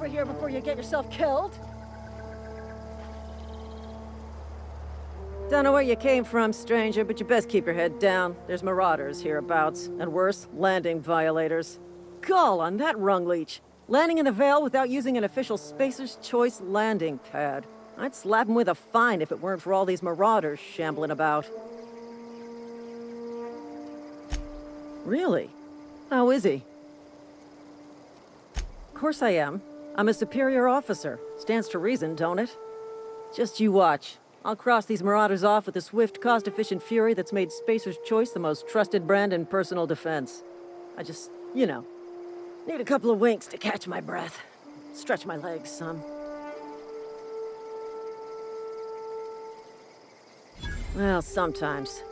over here before you get yourself killed. Don't know where you came from, stranger, but you best keep your head down. There's marauders hereabouts, and worse, landing violators. Gall on that rung leech. Landing in the Vale without using an official Spacer's Choice landing pad. I'd slap him with a fine if it weren't for all these marauders shambling about. Really? How is he? Of course I am. I'm a superior officer. Stands to reason, don't it? Just you watch. I'll cross these marauders off with a swift, cost-efficient fury that's made Spacer's Choice the most trusted brand in personal defense. I just, you know, need a couple of winks to catch my breath. Stretch my legs some. Well, sometimes.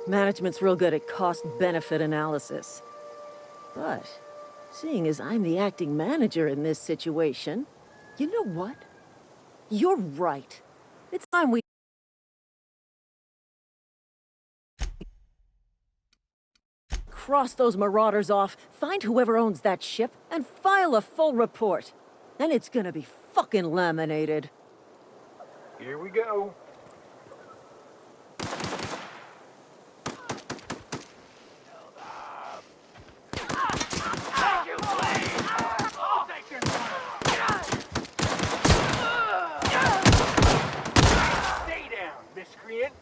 Management's real good at cost-benefit analysis. But, seeing as I'm the acting manager in this situation, you know what? You're right. It's time we cross those marauders off, find whoever owns that ship, and file a full report. Then it's gonna be fucking laminated. Here we go. Stay down, miscreant.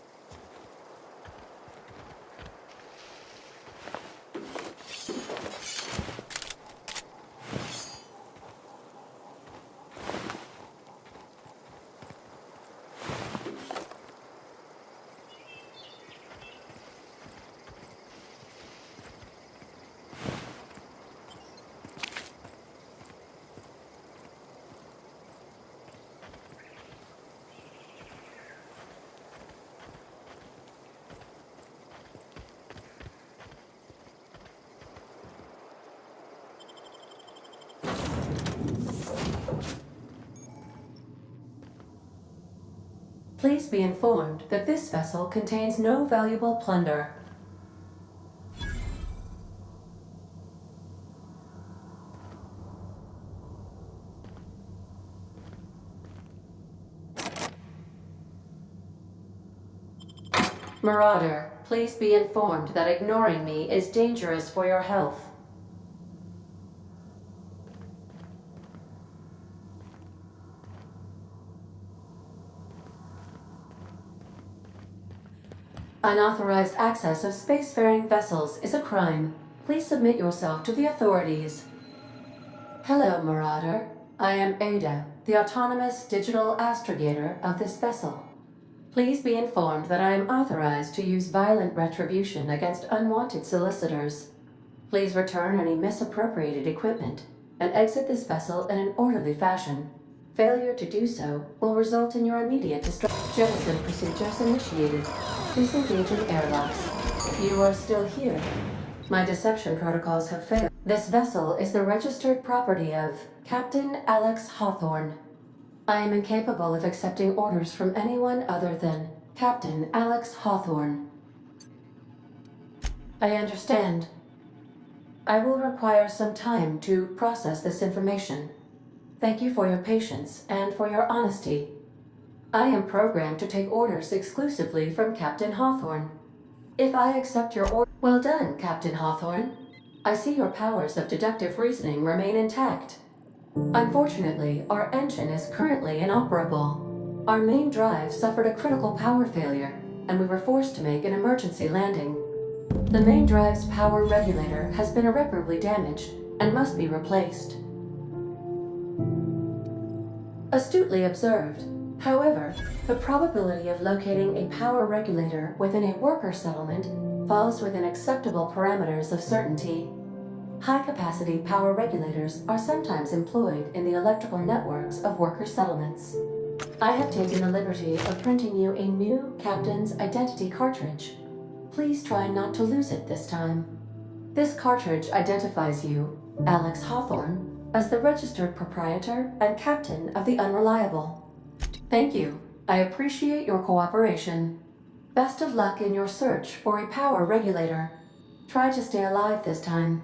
Please be informed that this vessel contains no valuable plunder. Marauder, please be informed that ignoring me is dangerous for your health. Unauthorized access of spacefaring vessels is a crime. Please submit yourself to the authorities. Hello, Marauder. I am Ada, the autonomous digital astrogator of this vessel. Please be informed that I am authorized to use violent retribution against unwanted solicitors. Please return any misappropriated equipment and exit this vessel in an orderly fashion. Failure to do so will result in your immediate destruction. Jettison procedures initiated. Please engage in airlocks. You are still here. My deception protocols have failed. This vessel is the registered property of Captain Alex Hawthorne. I am incapable of accepting orders from anyone other than Captain Alex Hawthorne. I understand. I will require some time to process this information. Thank you for your patience and for your honesty. I am programmed to take orders exclusively from Captain Hawthorne. If I accept your order... Well done, Captain Hawthorne. I see your powers of deductive reasoning remain intact. Unfortunately, our engine is currently inoperable. Our main drive suffered a critical power failure, and we were forced to make an emergency landing. The main drive's power regulator has been irreparably damaged and must be replaced. Astutely observed. However, the probability of locating a power regulator within a worker settlement falls within acceptable parameters of certainty. High-capacity power regulators are sometimes employed in the electrical networks of worker settlements. I have taken the liberty of printing you a new captain's identity cartridge. Please try not to lose it this time. This cartridge identifies you, Alex Hawthorne, as the registered proprietor and captain of the Unreliable. Thank you. I appreciate your cooperation. Best of luck in your search for a power regulator. Try to stay alive this time.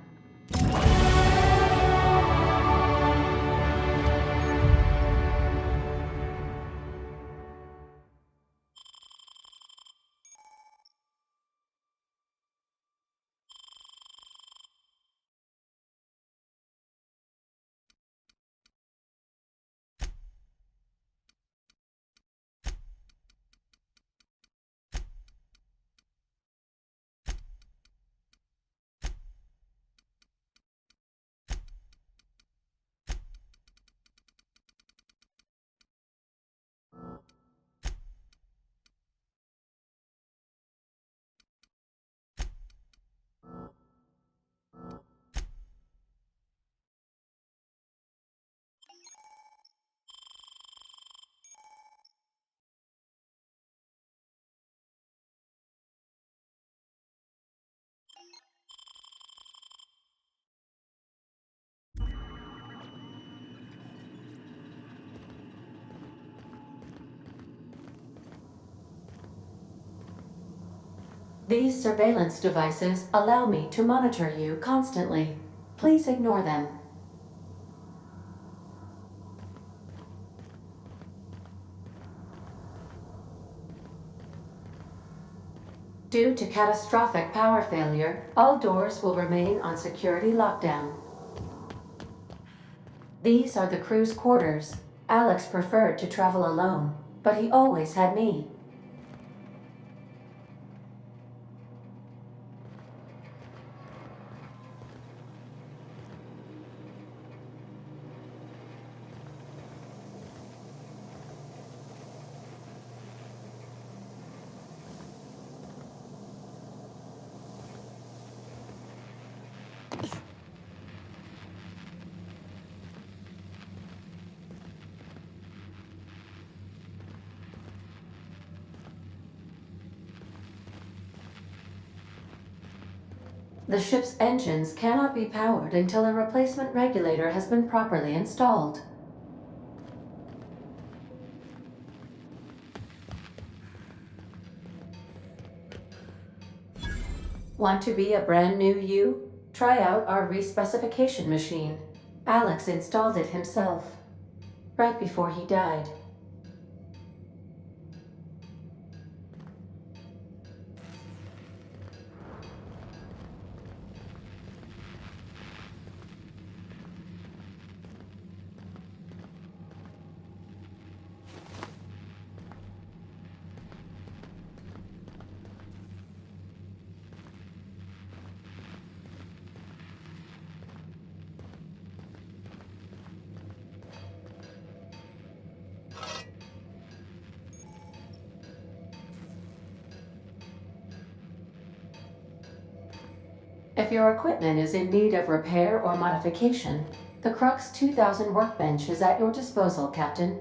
These surveillance devices allow me to monitor you constantly. Please ignore them. Due to catastrophic power failure, all doors will remain on security lockdown. These are the crew's quarters. Alex preferred to travel alone, but he always had me. The ship's engines cannot be powered until a replacement regulator has been properly installed. Want to be a brand new you? Try out our respecification machine. Alex installed it himself, right before he died. If your equipment is in need of repair or modification, the Crux 2000 workbench is at your disposal, Captain.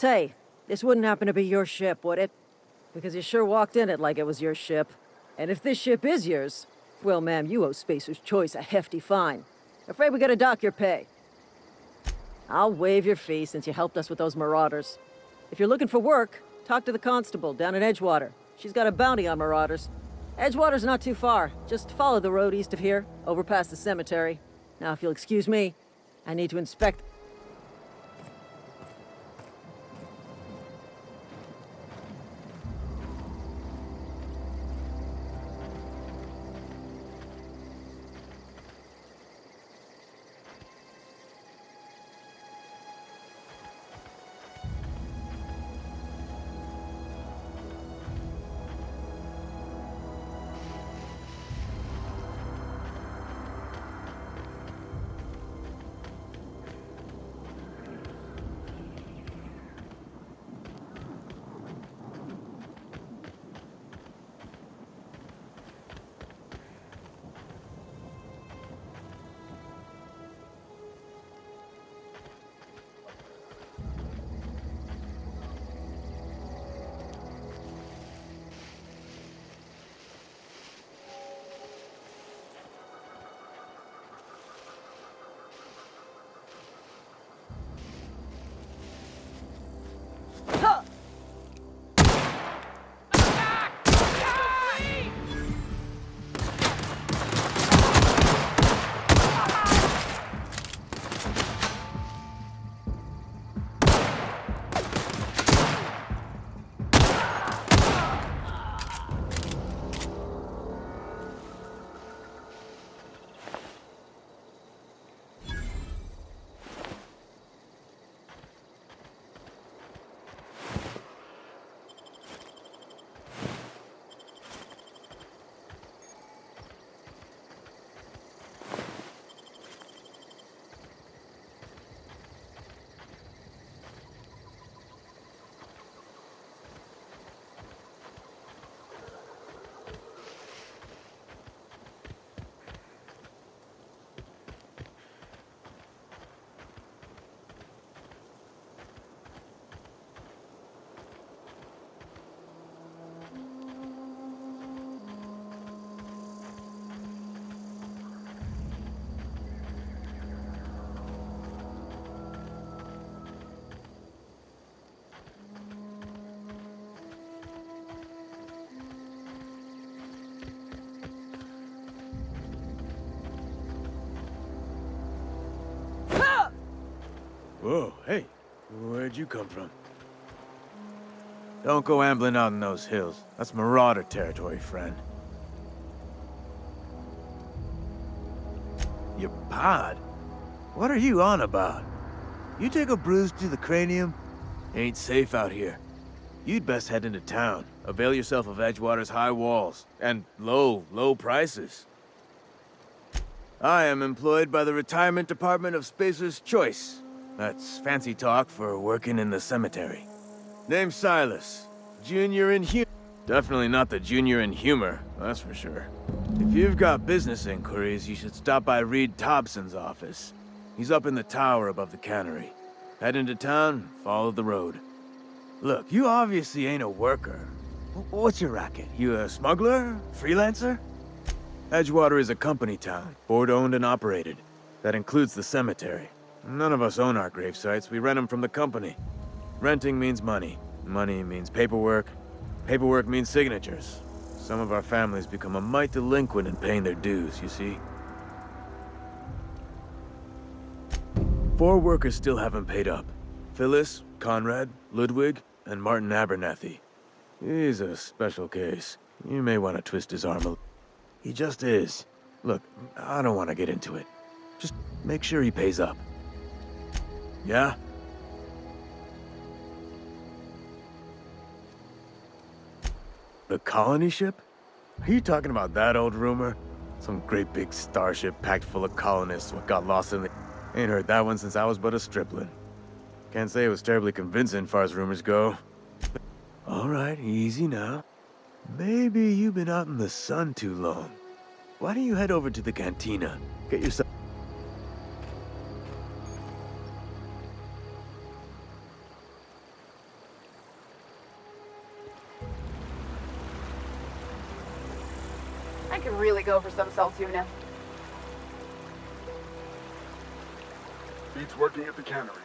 Say, this wouldn't happen to be your ship, would it? Because you sure walked in it like it was your ship. And if this ship is yours, well, ma'am, you owe Spacer's Choice a hefty fine. Afraid we gotta dock your pay. I'll waive your fee since you helped us with those marauders. If you're looking for work, talk to the constable down in Edgewater. She's got a bounty on marauders. Edgewater's not too far. Just follow the road east of here, over past the cemetery. Now, if you'll excuse me, I need to inspect... Whoa, hey, where'd you come from? Don't go ambling out in those hills. That's marauder territory, friend. Your pod? What are you on about? You take a bruise to the cranium? Ain't safe out here. You'd best head into town. Avail yourself of Edgewater's high walls. And low prices. I am employed by the Retirement Department of Spacer's Choice. That's fancy talk for working in the cemetery. Name's Silas. Junior in humor. Definitely not the junior in humor, that's for sure. If you've got business inquiries, you should stop by Reed Thompson's office. He's up in the tower above the cannery. Head into town, follow the road. Look, you obviously ain't a worker. What's your racket? You a smuggler? Freelancer? Edgewater is a company town, board-owned and operated. That includes the cemetery. None of us own our grave sites, we rent them from the company. Renting means money. Money means paperwork. Paperwork means signatures. Some of our families become a mite delinquent in paying their dues, you see. 4 workers still haven't paid up. Phyllis, Conrad, Ludwig, and Martin Abernathy. He's a special case. You may want to twist his arm a... He just is. Look, I don't want to get into it. Just make sure he pays up. Yeah? The colony ship? Are you talking about that old rumor? Some great big starship packed full of colonists what got lost in the... Ain't heard that one since I was but a stripling. Can't say it was terribly convincing far as rumors go. Alright, easy now. Maybe you've been out in the sun too long. Why don't you head over to the cantina? Get yourself... I could really go for some salt tuna. Beats working at the cannery.